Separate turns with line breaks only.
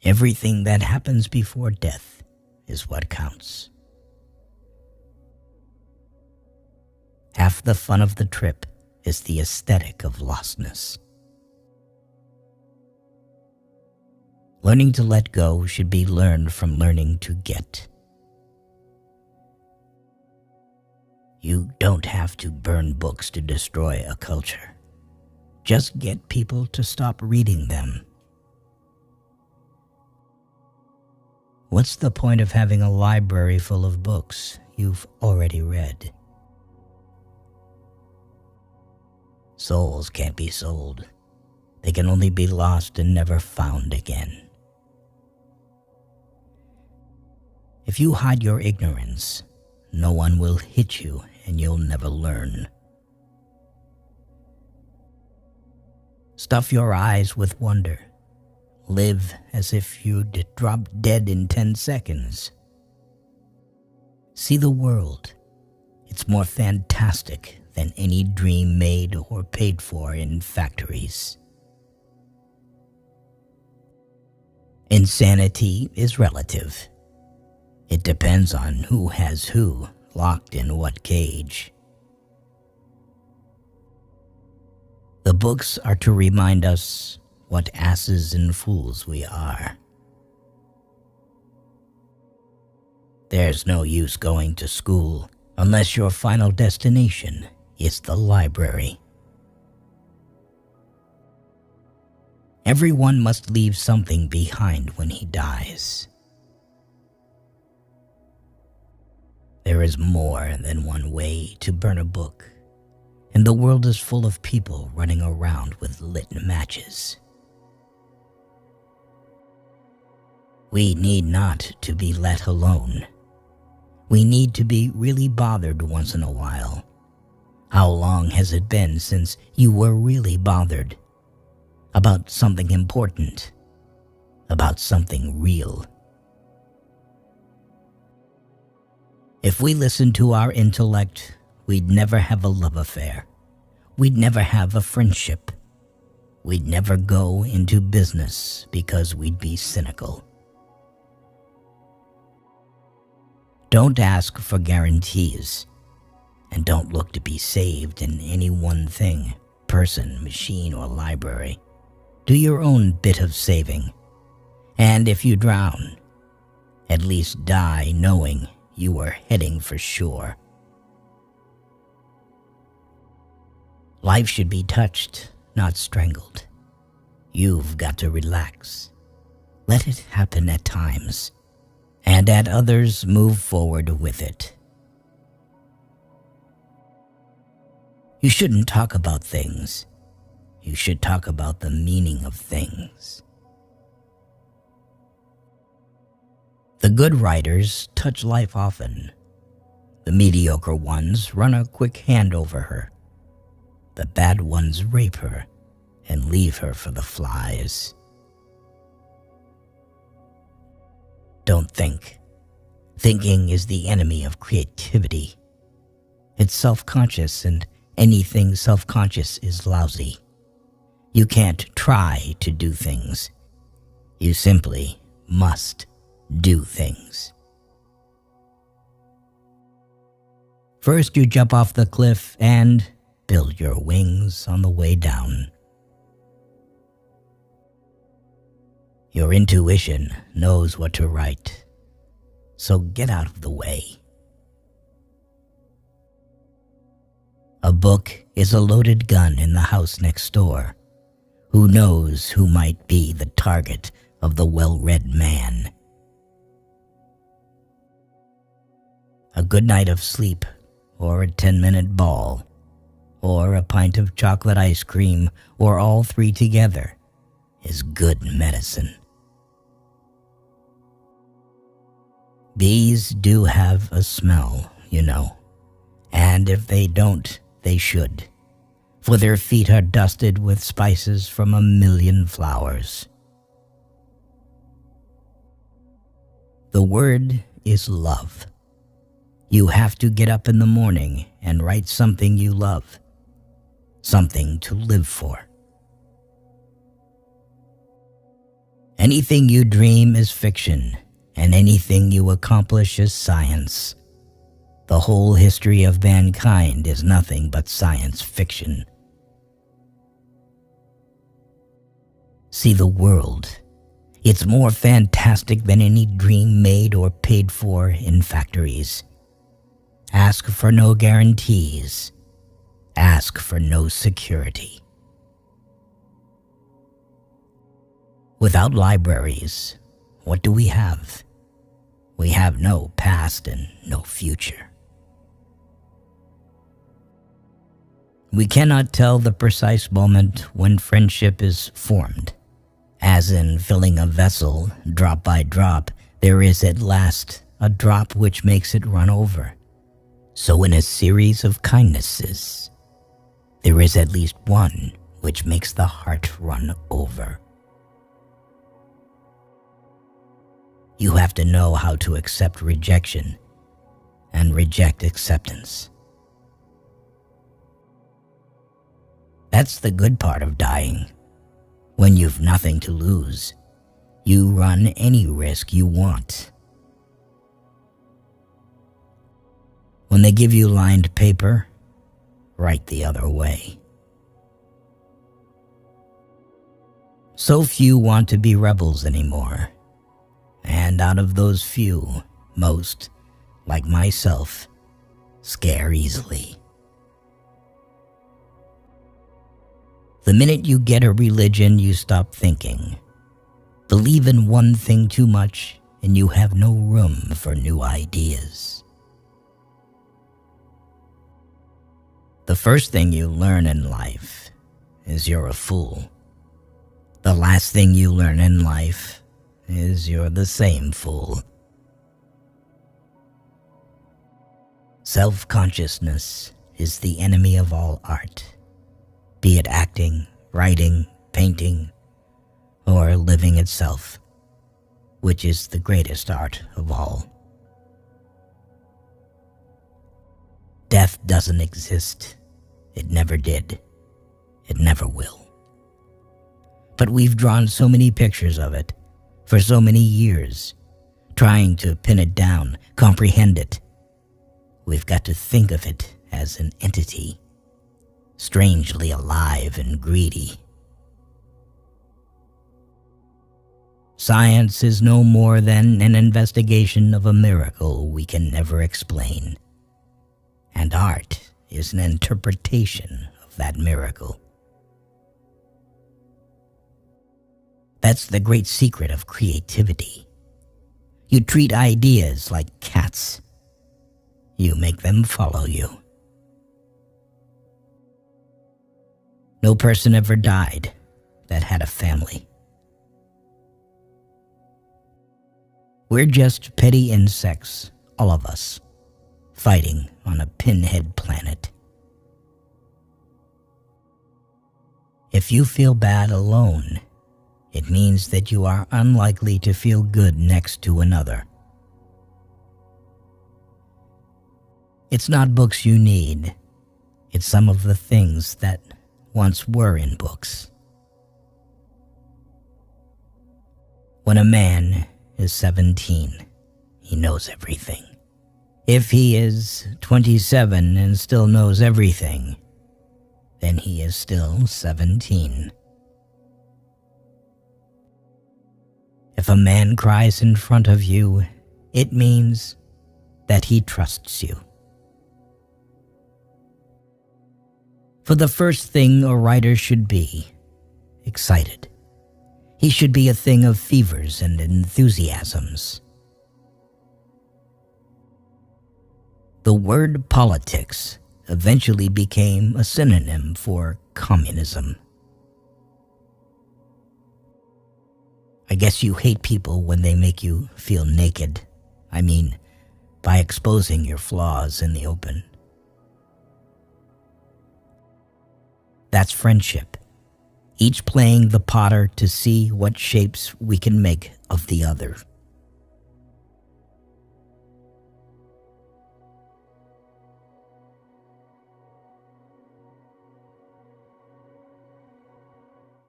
Everything that happens before death is what counts. Half the fun of the trip is the aesthetic of lostness. Learning to let go should be learned from learning to get. You don't have to burn books to destroy a culture. Just get people to stop reading them. What's the point of having a library full of books you've already read? Souls can't be sold. They can only be lost and never found again. If you hide your ignorance, no one will hit you and you'll never learn. Stuff your eyes with wonder. Live as if you'd drop dead in 10 seconds. See the world. It's more fantastic than any dream made or paid for in factories. Insanity is relative. It depends on who has who locked in what cage. The books are to remind us what asses and fools we are. There's no use going to school unless your final destination is the library. Everyone must leave something behind when he dies. There is more than one way to burn a book, and the world is full of people running around with lit matches. We need not to be let alone. We need to be really bothered once in a while. How long has it been since you were really bothered? About something important. About something real. If we listened to our intellect, we'd never have a love affair. We'd never have a friendship. We'd never go into business because we'd be cynical. Don't ask for guarantees, and don't look to be saved in any one thing, person, machine, or library. Do your own bit of saving, and if you drown, at least die knowing you were heading for shore. Life should be touched, not strangled. You've got to relax. Let it happen at times, and at others move forward with it. You shouldn't talk about things. You should talk about the meaning of things. The good writers touch life often. The mediocre ones run a quick hand over her. The bad ones rape her and leave her for the flies. Don't think. Thinking is the enemy of creativity. It's self-conscious, and anything self-conscious is lousy. You can't try to do things. You simply must do things. First you jump off the cliff and build your wings on the way down. Your intuition knows what to write, so get out of the way. A book is a loaded gun in the house next door. Who knows who might be the target of the well-read man? A good night of sleep, or a 10-minute ball, or a pint of chocolate ice cream, or all three together, is good medicine. Bees do have a smell, you know, and if they don't, they should, for their feet are dusted with spices from 1,000,000 flowers. The word is love. You have to get up in the morning and write something you love, something to live for. Anything you dream is fiction, and anything you accomplish is science. The whole history of mankind is nothing but science fiction. See the world. It's more fantastic than any dream made or paid for in factories. Ask for no guarantees. Ask for no security. Without libraries, what do we have? We have no past and no future. We cannot tell the precise moment when friendship is formed. As in filling a vessel, drop by drop, there is at last a drop which makes it run over. So in a series of kindnesses, there is at least one which makes the heart run over. You have to know how to accept rejection and reject acceptance. That's the good part of dying. When you've nothing to lose, you run any risk you want. When they give you lined paper, write the other way. So few want to be rebels anymore, and out of those few, most, like myself, scare easily. The minute you get a religion, you stop thinking. Believe in one thing too much, and you have no room for new ideas. The first thing you learn in life is you're a fool. The last thing you learn in life is you're the same fool. Self-consciousness is the enemy of all art. Be it acting, writing, painting, or living itself, which is the greatest art of all. Death doesn't exist. It never did. It never will. But we've drawn so many pictures of it for so many years, trying to pin it down, comprehend it. We've got to think of it as an entity, strangely alive and greedy. Science is no more than an investigation of a miracle we can never explain, and art is an interpretation of that miracle. That's the great secret of creativity. You treat ideas like cats. You make them follow you. No person ever died that had a family. We're just petty insects, all of us, fighting on a pinhead planet. If you feel bad alone, it means that you are unlikely to feel good next to another. It's not books you need. It's some of the things that once were in books. When a man is 17, he knows everything. If he is 27 and still knows everything, then he is still 17. If a man cries in front of you, it means that he trusts you. For the first thing a writer should be, excited. He should be a thing of fevers and enthusiasms. The word politics eventually became a synonym for communism. I guess you hate people when they make you feel naked. I mean, by exposing your flaws in the open. That's friendship. Each playing the potter to see what shapes we can make of the other.